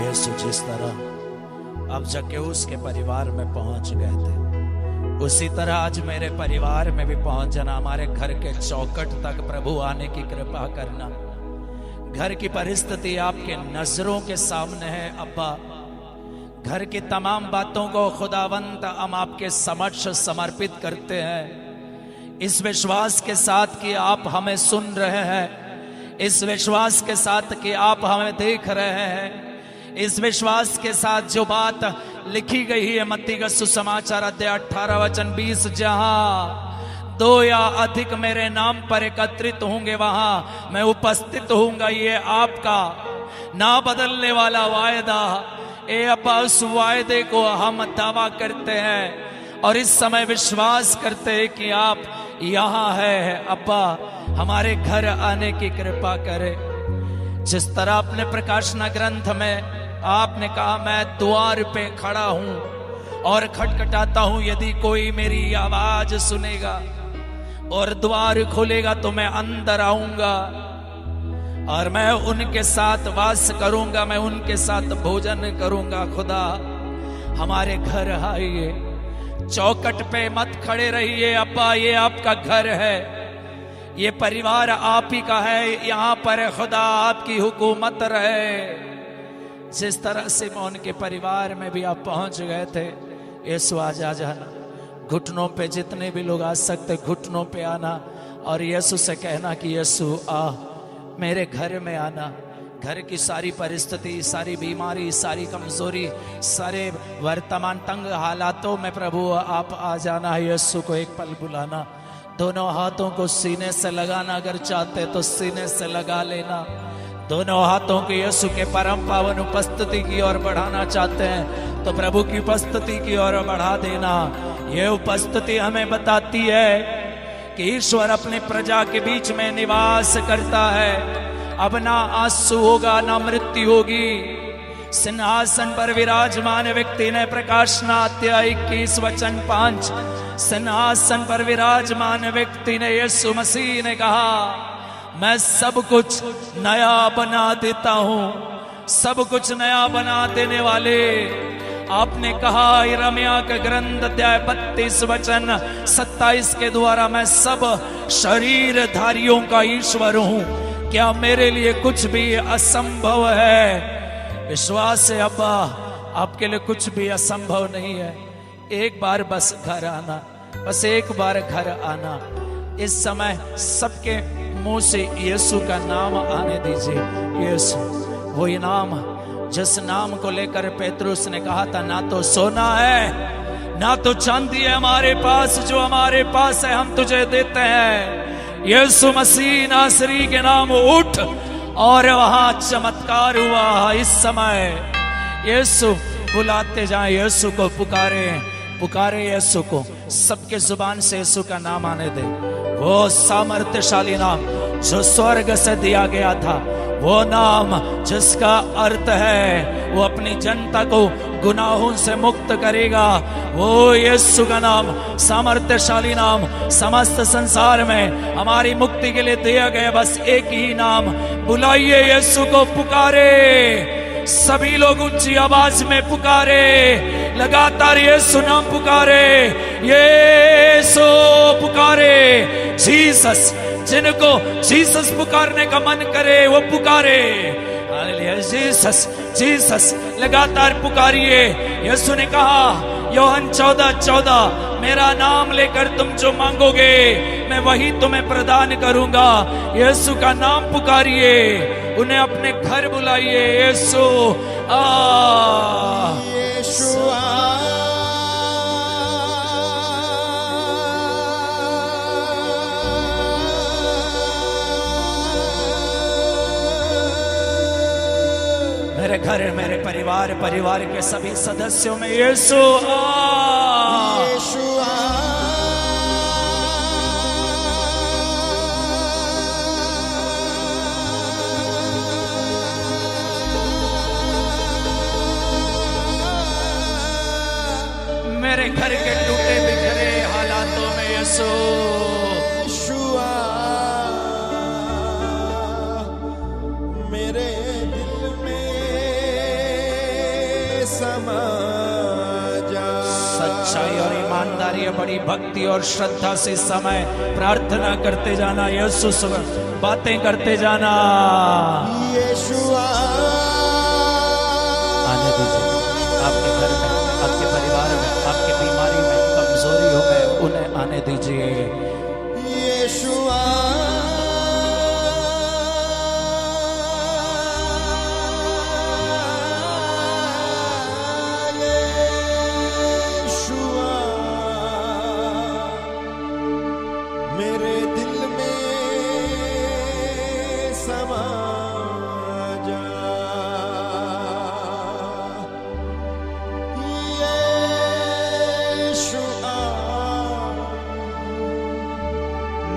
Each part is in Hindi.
यीशु जिस तरह अब जक्केऊस के परिवार में पहुंच गए थे, उसी तरह आज मेरे परिवार में भी पहुंच जाना। हमारे घर के चौखट तक प्रभु आने की कृपा करना। घर की परिस्थिति आपके नजरों के सामने है अब्बा। घर की तमाम बातों को खुदावंत हम आपके समक्ष समर्पित करते हैं, इस विश्वास के साथ कि आप हमें सुन रहे हैं, इस विश्वास के साथ कि आप हमें देख रहे हैं, इस विश्वास के साथ जो बात लिखी गई है मत्ती का सुसमाचार अध्याय 18 वचन 20, जहां 2 या अधिक मेरे नाम पर एकत्रित होंगे वहां मैं उपस्थित होऊंगा। ये आपका ना बदलने वाला वायदा। ए अब्बा, उस वायदे को हम दावा करते हैं और इस समय विश्वास करते हैं कि आप यहाँ है। अब्बा, हमारे घर आने की कृपा करे। जिस तरह अपने प्रकाशना ग्रंथ में आपने कहा, मैं द्वार पे खड़ा हूं और खटखटाता हूं, यदि कोई मेरी आवाज सुनेगा और द्वार खोलेगा तो मैं अंदर आऊंगा और मैं उनके साथ वास करूंगा, मैं उनके साथ भोजन करूंगा। खुदा, हमारे घर आइए, चौखट पे मत खड़े रहिए अब्बा, ये आपका घर है, ये परिवार आप ही का है, यहाँ पर खुदा आपकी हुकूमत रहे। जिस तरह से उनके परिवार में भी आप पहुंच गए थे, यीशु आज आ जाना। घुटनों पे जितने भी लोग आ सकते घुटनों पे आना और यीशु से कहना कि यीशु आ, मेरे घर में आना। घर की सारी परिस्थिति, सारी बीमारी, सारी कमजोरी, सारे वर्तमान तंग हालातों में प्रभु आप आ जाना। यीशु को एक पल बुलाना, दोनों हाथों को सीने से लगाना, अगर चाहते तो सीने से लगा लेना। दोनों हाथों को यीशु के परम पावन उपस्थिति की ओर बढ़ाना चाहते हैं तो प्रभु की उपस्थिति की ओर बढ़ा देना। यह उपस्थिति हमें बताती है कि ईश्वर अपने प्रजा के बीच में निवास करता है। अब ना आंसू होगा, ना मृत्यु होगी। सिंहासन पर विराजमान व्यक्ति ने, प्रकाशना अध्याय 21 वचन 5, सिंहासन पर विराजमान व्यक्ति ने, यीशु मसीह ने कहा, मैं सब कुछ नया बना देता हूं। सब कुछ नया बना देने वाले आपने कहा यिर्मयाह का ग्रंथ अध्याय 32 वचन 27 के द्वारा, मैं सब शरीरधारियों का ईश्वर हूं, क्या मेरे लिए कुछ भी असंभव है? विश्वास है अब्बा, आपके लिए कुछ भी असंभव नहीं है। एक बार बस घर आना, बस एक बार घर आना। इस समय सबके मुंह से यीशु का नाम आने दीजिए। यीशु, वही नाम जिस नाम को लेकर पेतरुस ने कहा था, ना तो सोना है ना तो चांदी है हमारे पास, जो हमारे पास है हम तुझे देते हैं। यीशु मसीह नासरी के नाम उठ, और वहां चमत्कार हुआ। इस समय यीशु बुलाते जाए, यीशु को पुकारे, पुकारे यीशु को। सबके जुबान से यीशु का नाम आने दे। वो सामर्थ्यशाली नाम जो स्वर्ग से दिया गया था, वो नाम जिसका अर्थ है वो अपनी जनता को गुनाहों से मुक्त करेगा। वो यीशु का नाम, सामर्थ्यशाली नाम, समस्त संसार में हमारी मुक्ति के लिए दिया गया बस एक ही नाम। बुलाइए यीशु को, पुकारे। सभी लोग ऊंची आवाज में पुकारे, लगातार यीशु नाम पुकारे, यीशु पुकारे। जीसस, जिनको जीसस पुकारने का मन करे वो पुकारे। हालेलुया, जीसस जीसस लगातार पुकारिए। यीशु ने कहा यूहन्ना 14:14, मेरा नाम लेकर तुम जो मांगोगे मैं वही तुम्हें प्रदान करूंगा। यीशु का नाम पुकारिए, उन्हें अपने घर बुलाइए। यीशु आ, यीशु आ। मेरे घर, मेरे परिवार, परिवार के सभी सदस्यों में यीशु आ, यीशु आ। मेरे घर के टूटे बिखरे हालातों में यीशु, यीशु आ। मेरे दिल में समा जा। सच्चाई और ईमानदारी, बड़ी भक्ति और श्रद्धा से इस समय प्रार्थना करते जाना, यीशु से बातें करते जाना। यीशुआ आने दीजिए आपके घर में, आपके परिवार में, आपकी बीमारी में, कमजोरियों में, उन्हें आने दीजिए। यीशुआ मेरे दिल में समा जा। यीशुआ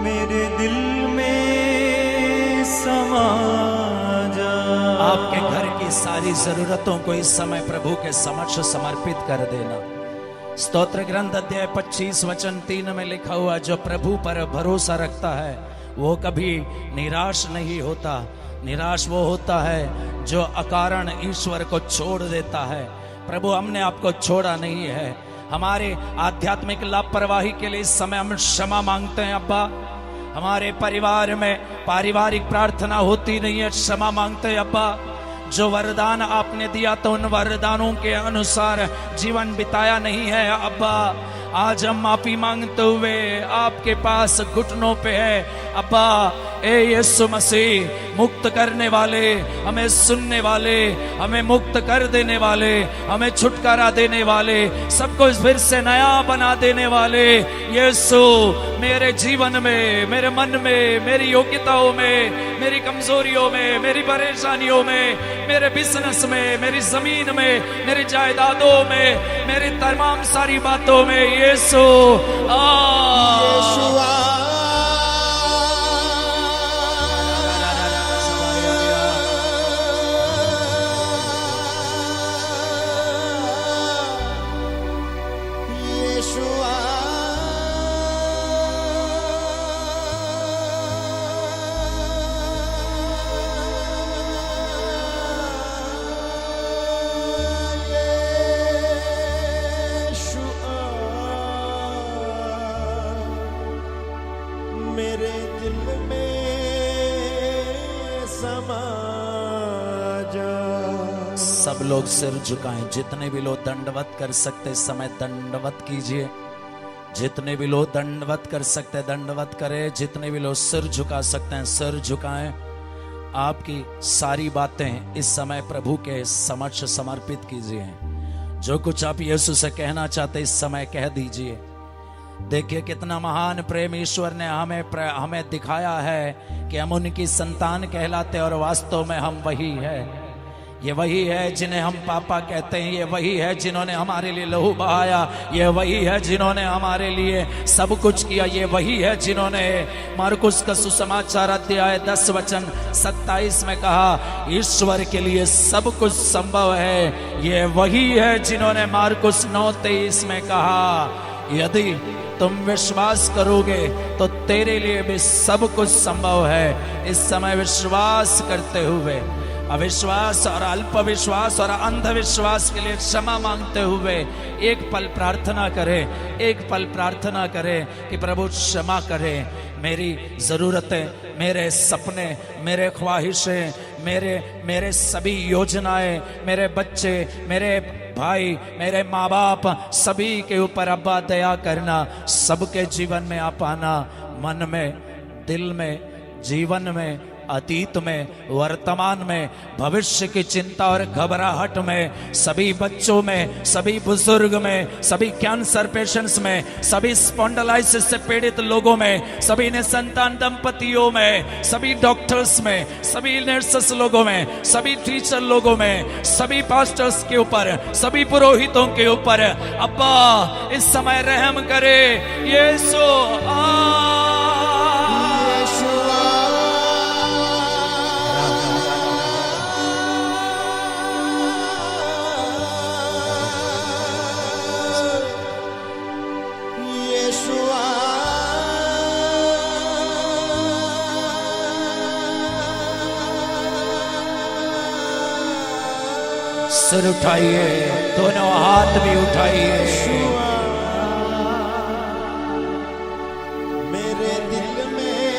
मेरे दिल में समा जा। आपके घर की सारी जरूरतों को इस समय प्रभु के समक्ष समर्पित कर देना। स्तोत्र ग्रंथ अध्याय 25 वचन 3 में लिखा हुआ, जो प्रभु पर भरोसा रखता है वो कभी निराश नहीं होता। निराश वो होता है जो अकारण ईश्वर को छोड़ देता है। प्रभु हमने आपको छोड़ा नहीं है। हमारे आध्यात्मिक लापरवाही के लिए इस समय हम क्षमा मांगते हैं अब्बा। हमारे परिवार में पारिवारिक प्रार्थना होती नहीं है, क्षमा मांगते हैं अब्बा। जो वरदान आपने दिया तो उन वरदानों के अनुसार जीवन बिताया नहीं है अब्बा। आज हम माफी मांगते हुए आपके पास घुटनों पे है अब्बा। ए यीशु मसीह, मुक्त करने वाले, हमें सुनने वाले, हमें मुक्त कर देने वाले, हमें छुटकारा देने वाले, सबको फिर से नया बना देने वाले यीशु, मेरे जीवन में, मेरे मन में, मेरी योग्यताओं में, मेरी कमजोरियों में, मेरी परेशानियों में, मेरे बिजनेस में, मेरी जमीन में, मेरी जायदादों में, मेरी तमाम सारी बातों में यीशु मेरे दिल में समा जा। सब लोग सिर झुकाएं। जितने भी लोग दंडवत कर सकते इस समय दंडवत कीजिए। जितने भी लोग दंडवत कर सकते दंडवत करें। जितने भी लोग सिर झुका सकते हैं सिर झुकाएं। आपकी सारी बातें इस समय प्रभु के समक्ष समर्पित कीजिए। जो कुछ आप यीशु से कहना चाहते इस समय कह दीजिए। देखिए कितना महान प्रेम ईश्वर ने हमें दिखाया है कि हम उनकी संतान कहलाते और वास्तव में हम वही है। ये वही है जिन्हें हम पापा कहते हैं। ये वही है जिन्होंने हमारे लिए लहू बहाया। ये वही है जिन्होंने हमारे लिए सब कुछ किया। ये वही है जिन्होंने मार्कुस का सुसमाचार अध्याय 10 वचन 27 में कहा, ईश्वर के लिए सब कुछ संभव है। ये वही है जिन्होंने मार्कुस 9:23 में कहा, यदि तुम विश्वास करोगे तो तेरे लिए भी सब कुछ संभव है। इस समय विश्वास करते हुए अविश्वास और अल्पविश्वास और अंधविश्वास के लिए क्षमा मांगते हुए एक पल प्रार्थना करें। एक पल प्रार्थना करें कि प्रभु क्षमा करें। मेरी जरूरतें, मेरे सपने, मेरे ख्वाहिशें, मेरे सभी योजनाएं, मेरे बच्चे, मेरे भाई, मेरे माँ बाप, सभी के ऊपर अब्बा दया करना। सबके जीवन में आप आना। मन में, दिल में, जीवन में, अतीत में, वर्तमान में, भविष्य की चिंता और घबराहट में, सभी बच्चों में, सभी बुजुर्ग में, सभी कैंसर पेशेंट्स में, सभी स्पॉन्डिलाइटिस से पीड़ित लोगों में, सभी निसंतान दंपतियों में, सभी डॉक्टर्स में, सभी नर्सेस लोगों में, सभी टीचर लोगों में, सभी पास्टर्स के ऊपर, सभी पुरोहितों के ऊपर अब्बा इस समय रहम करे। यीशु सिर उठाइए, दोनों हाथ भी उठाइए। मेरे दिल में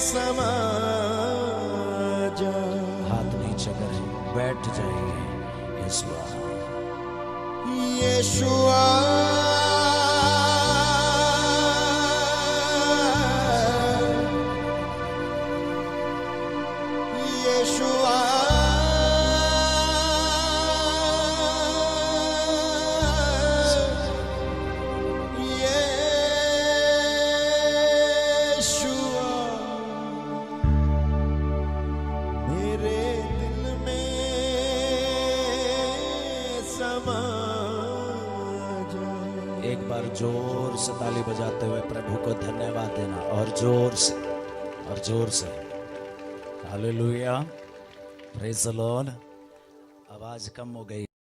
समा जा। हाथ नीचे कर बैठ जाइए। यीशुआ, यीशुआ, यीशुआ, यीशुआ, मेरे दिल में समा जा। एक बार जोर से ताली बजाते हुए प्रभु को धन्यवाद देना, और जोर से, और जोर से। Hallelujah, praise the Lord. आवाज कम हो गई।